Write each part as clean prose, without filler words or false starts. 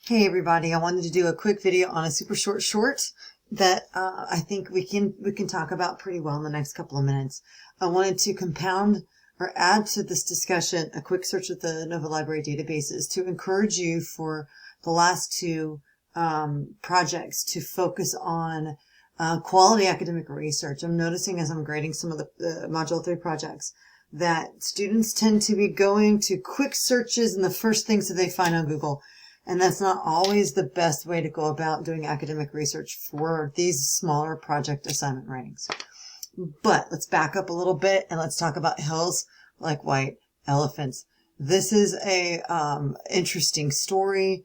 Hey everybody, I wanted to do a quick video on a super short that I think we can talk about pretty well in the next couple of minutes. I wanted to compound or add to this discussion a quick search of the Nova Library databases to encourage you for the last two projects to focus on quality academic research. I'm noticing as I'm grading some of the Module 3 projects that students tend to be going to quick searches and the first things that they find on Google. And that's not always the best way to go about doing academic research for these smaller project assignment writings. But let's back up a little bit and let's talk about Hills Like White Elephants. This is a interesting story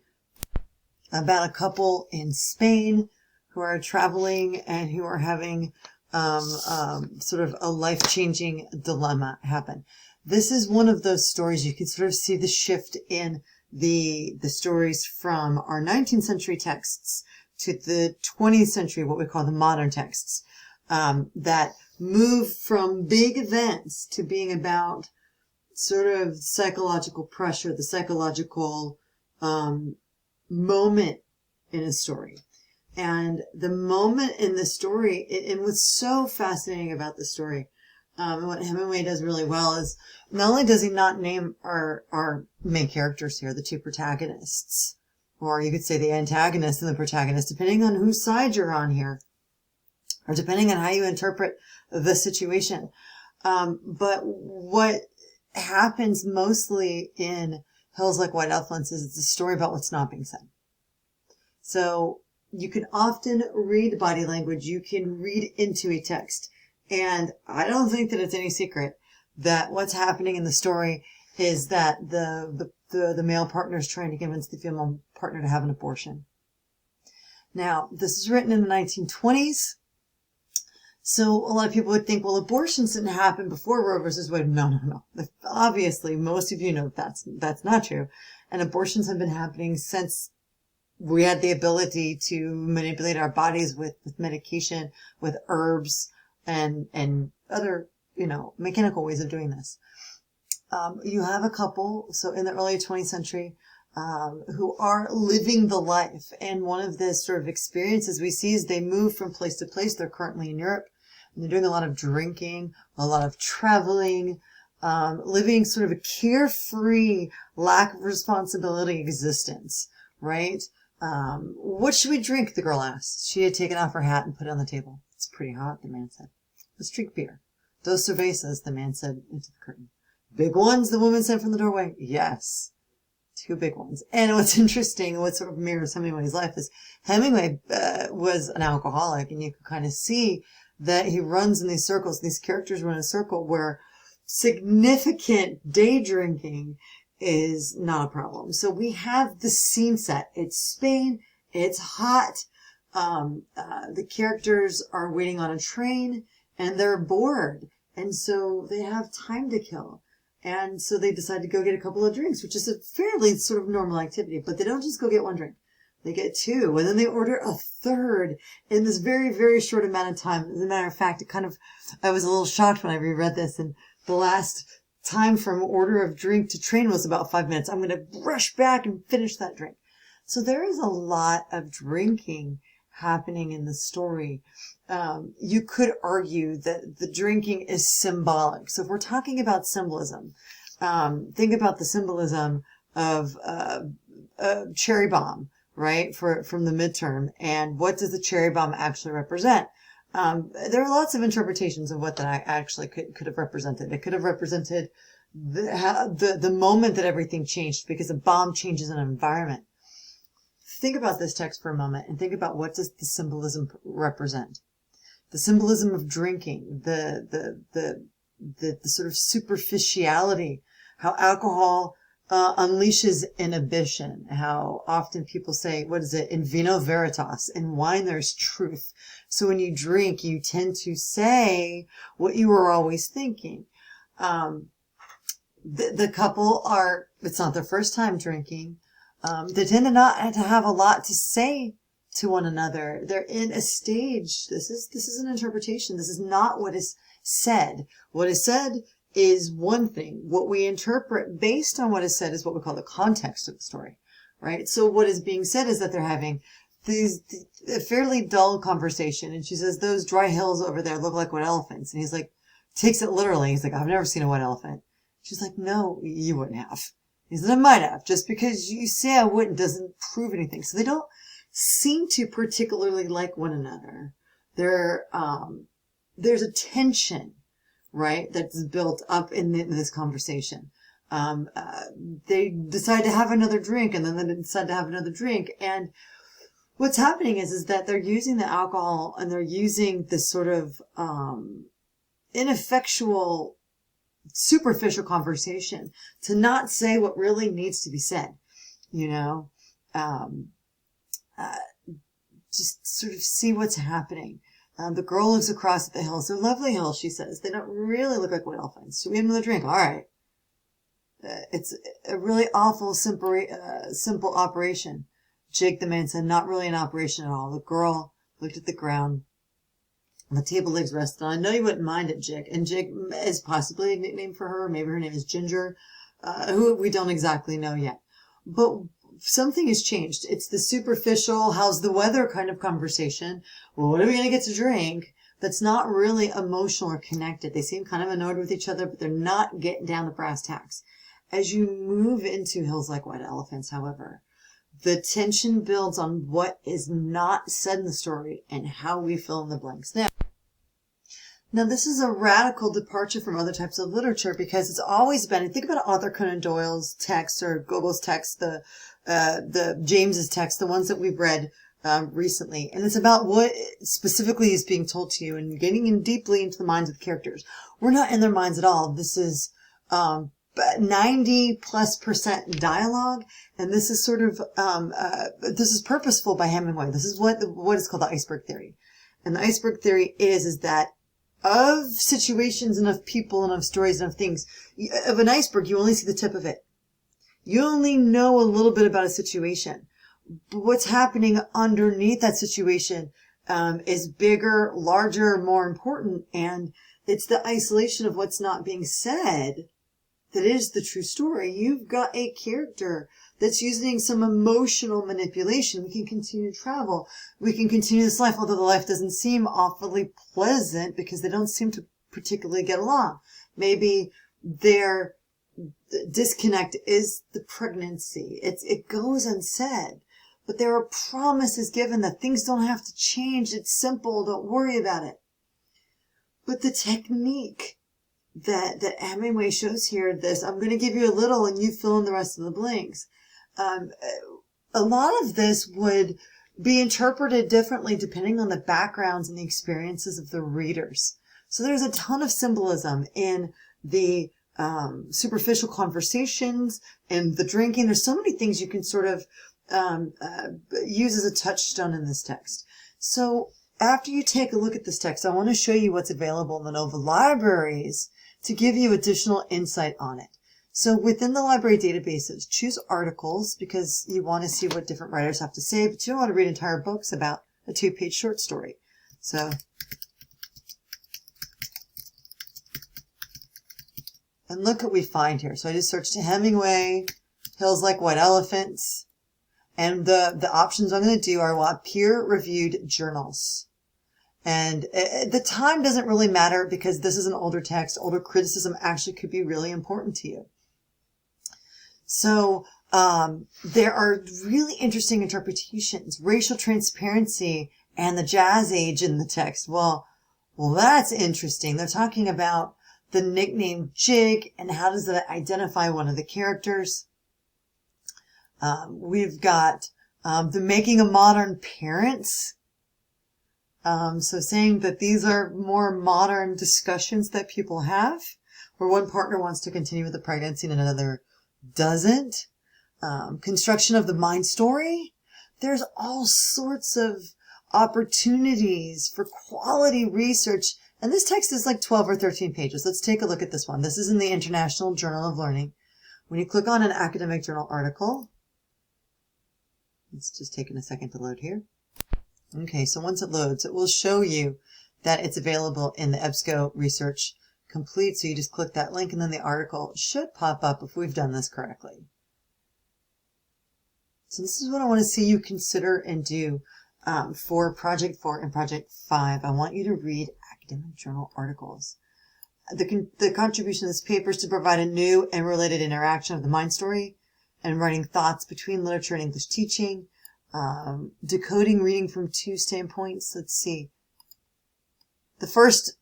about a couple in Spain who are traveling and who are having sort of a life-changing dilemma happen. This is one of those stories you can sort of see the shift in the stories from our 19th century texts to the 20th century, what we call the modern texts, that move from big events to being about sort of psychological pressure, the psychological moment in a story. And the moment in the story, and what's so fascinating about the story, and what Hemingway does really well is not only does he not name our main characters here, the two protagonists, or you could say the antagonist and the protagonist, depending on whose side you're on here, or depending on how you interpret the situation. But what happens mostly in Hills Like White Elephants is it's a story about what's not being said. So you can often read body language. You can read into a text. And I don't think that it's any secret that what's happening in the story is that the male partner is trying to convince the female partner to have an abortion. Now, this is written in the 1920s. So a lot of people would think, well, abortions didn't happen before Roe versus Wade. No. Obviously, most of you know that's not true. And abortions have been happening since we had the ability to manipulate our bodies with medication, with herbs, and other, mechanical ways of doing this. You have a couple, so in the early 20th century, who are living the life. And one of the sort of experiences we see is they move from place to place. They're currently in Europe, and they're doing a lot of drinking, a lot of traveling, living sort of a carefree, lack of responsibility existence, right? What should we drink? The girl asked. She had taken off her hat and put it on the table. It's pretty hot, the man said. Let's drink beer. Dos cervezas, the man said into the curtain. Big ones, the woman said from the doorway. Yes. 2 big ones. And what's interesting, what sort of mirrors Hemingway's life is Hemingway was an alcoholic, and you can kind of see that he runs in these circles. These characters run in a circle where significant day drinking is not a problem. So we have the scene set. It's Spain. It's hot. The characters are waiting on a train and they're bored. And so they have time to kill. And so they decide to go get a couple of drinks, which is a fairly sort of normal activity. But they don't just go get 1 drink. They get 2. And then they order a 3rd in this very, very short amount of time. As a matter of fact, I was a little shocked when I reread this. And the last time from order of drink to train was about 5 minutes. I'm going to rush back and finish that drink. So there is a lot of drinking happening in the story. You could argue that the drinking is symbolic. So if we're talking about symbolism, think about the symbolism of a cherry bomb, right? From the midterm. And what does the cherry bomb actually represent? There are lots of interpretations of what that actually could have represented. It could have represented the moment that everything changed, because a bomb changes an environment. Think about this text for a moment and think about, what does the symbolism represent? The symbolism of drinking, the sort of superficiality, how alcohol unleashes inhibition, how often people say, what is it? In vino veritas. In wine, there's truth. So when you drink, you tend to say what you were always thinking. The couple it's not their first time drinking. They tend to not to have a lot to say to one another. They're in a stage. This is an interpretation. This is not what is said. What is said is one thing. What we interpret based on what is said is what we call the context of the story, right? So what is being said is that they're having a fairly dull conversation. And she says, those dry hills over there look like wet elephants. And he's like, takes it literally. He's like, I've never seen a wet elephant. She's like, no, you wouldn't have. He said, I might have. Just because you say I wouldn't doesn't prove anything. So they don't seem to particularly like one another. There's a tension, right, that's built up in this conversation. They decide to have another drink, and then they decide to have another drink. And what's happening is that they're using the alcohol, and they're using this sort of ineffectual, superficial conversation to not say what really needs to be said, you know, just sort of see what's happening. The girl looks across at the hills. They're lovely hills, she says. They don't really look like wet elephants. Should we have another drink? All right. It's a really awful, simple operation. Jake, the man, said, not really an operation at all. The girl looked at the ground. The table legs rested on. I know you wouldn't mind it, Jake. And Jake is possibly a nickname for her. Maybe her name is Ginger, who we don't exactly know yet. But something has changed. It's the superficial, how's the weather kind of conversation. Well, what are we going to get to drink? That's not really emotional or connected. They seem kind of annoyed with each other, but they're not getting down to brass tacks. As you move into Hills Like White Elephants, however, the tension builds on what is not said in the story and how we fill in the blanks. Now, this is a radical departure from other types of literature because it's always been, think about Arthur Conan Doyle's text or Gogol's text, the James's text, the ones that we've read recently. And it's about what specifically is being told to you and getting in deeply into the minds of the characters. We're not in their minds at all. This is 90+% dialogue, and this is sort of this is purposeful by Hemingway. This is what is called the iceberg theory. And the iceberg theory is that of situations and of people and of stories and of things, of an iceberg, you only see the tip of it. You only know a little bit about a situation. But what's happening underneath that situation is bigger, larger, more important, and it's the isolation of what's not being said that is the true story. You've got a character that's using some emotional manipulation. We can continue to travel. We can continue this life, although the life doesn't seem awfully pleasant because they don't seem to particularly get along. Maybe their disconnect is the pregnancy. It goes unsaid, but there are promises given that things don't have to change. It's simple. Don't worry about it. But the technique that Hemingway shows here, I'm going to give you a little and you fill in the rest of the blanks. A lot of this would be interpreted differently depending on the backgrounds and the experiences of the readers. So there's a ton of symbolism in the superficial conversations and the drinking. There's so many things you can sort of use as a touchstone in this text. So after you take a look at this text, I want to show you what's available in the Nova libraries to give you additional insight on it. So within the library databases, choose articles because you want to see what different writers have to say, but you don't want to read entire books about a 2-page short story. So, and look what we find here. So I just searched Hemingway, Hills Like White Elephants, and the options I'm going to do are peer-reviewed journals. And the time doesn't really matter because this is an older text. Older criticism actually could be really important to you. So there are really interesting interpretations. Racial transparency and the Jazz Age in the text. Well, that's interesting. They're talking about the nickname Jig and how does that identify one of the characters. We've got the making of modern parents. So saying that these are more modern discussions that people have, where one partner wants to continue with the pregnancy and another doesn't. Construction of the mind story. There's all sorts of opportunities for quality research. And this text is like 12 or 13 pages. Let's take a look at this one. This is in the International Journal of Learning. When you click on an academic journal article, it's just taking a second to load here. Okay, so once it loads, it will show you that it's available in the EBSCO Research Complete. So you just click that link and then the article should pop up if we've done this correctly. So this is what I want to see you consider and do for Project 4 and Project 5. I want you to read academic journal articles. The contribution of this paper is to provide a new and related interaction of the mind story and writing thoughts between literature and English teaching, decoding reading from 2 standpoints. Let's see. The first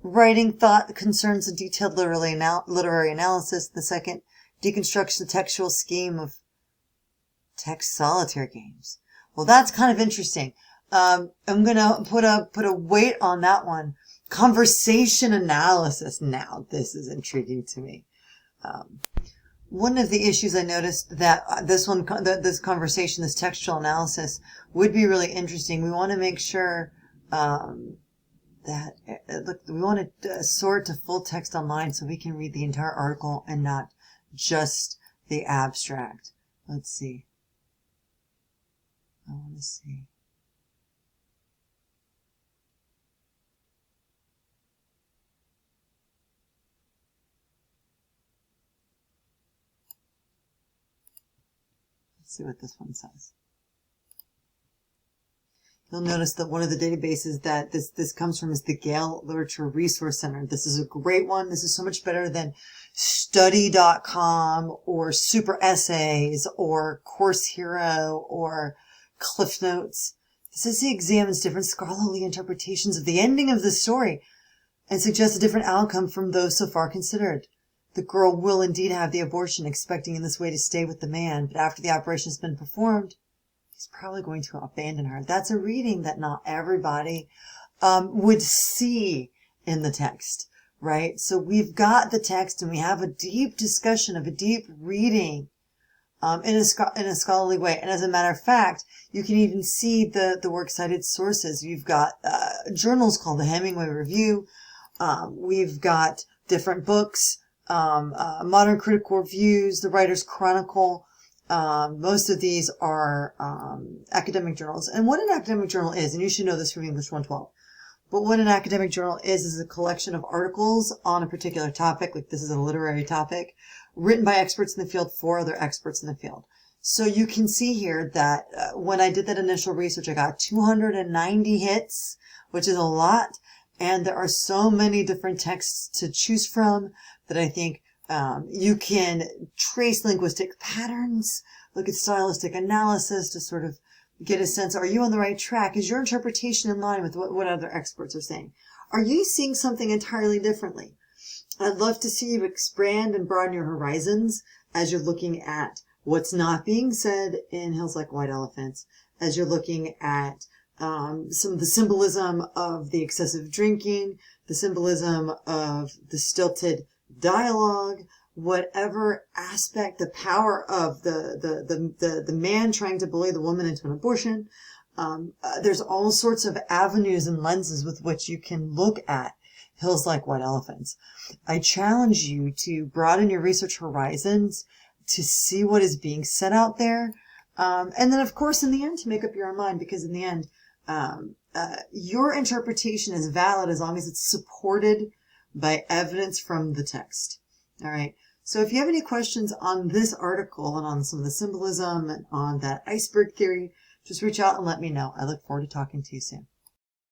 writing thought concerns a detailed literary analysis. The second deconstructs the textual scheme of text solitaire games. Well, that's kind of interesting. I'm gonna put a weight on that one. Conversation analysis. Now, this is intriguing to me. One of the issues I noticed that this conversation, this textual analysis, would be really interesting. We want to make sure that we want to sort to full text online so we can read the entire article and not just the abstract. Let's see. I want to see. Let's see what this one says. You'll notice that one of the databases that this comes from is the Gale Literature Resource Center. This is a great one. This is so much better than study.com or Super Essays or Course Hero or Cliff Notes. This is the examines different scholarly interpretations of the ending of the story and suggests a different outcome from those so far considered. The girl will indeed have the abortion, expecting in this way to stay with the man, but after the operation has been performed, he's probably going to abandon her. That's a reading that not everybody would see in the text, right? So we've got the text and we have a deep discussion of a deep reading in a scholarly way. And as a matter of fact, you can even see the works cited sources. You've got journals called the Hemingway Review. We've got different books, modern critical reviews, the Writer's Chronicle. Most of these are academic journals. And what an academic journal is, and you should know this from English 112, but what an academic journal is a collection of articles on a particular topic, like this is a literary topic, written by experts in the field for other experts in the field. So you can see here that when I did that initial research, I got 290 hits, which is a lot, and there are so many different texts to choose from that I think you can trace linguistic patterns, look at stylistic analysis to sort of get a sense, are you on the right track? Is your interpretation in line with what other experts are saying? Are you seeing something entirely differently? I'd love to see you expand and broaden your horizons as you're looking at what's not being said in Hills Like White Elephants, as you're looking at some of the symbolism of the excessive drinking, the symbolism of the stilted dialogue, whatever aspect, the power of the man trying to bully the woman into an abortion. There's all sorts of avenues and lenses with which you can look at Hills Like White Elephants. I challenge you to broaden your research horizons, to see what is being said out there, and then of course in the end to make up your own mind, because in the end your interpretation is valid as long as it's supported by evidence from the text. All right. So if you have any questions on this article and on some of the symbolism and on that iceberg theory, just reach out and let me know. I look forward to talking to you soon.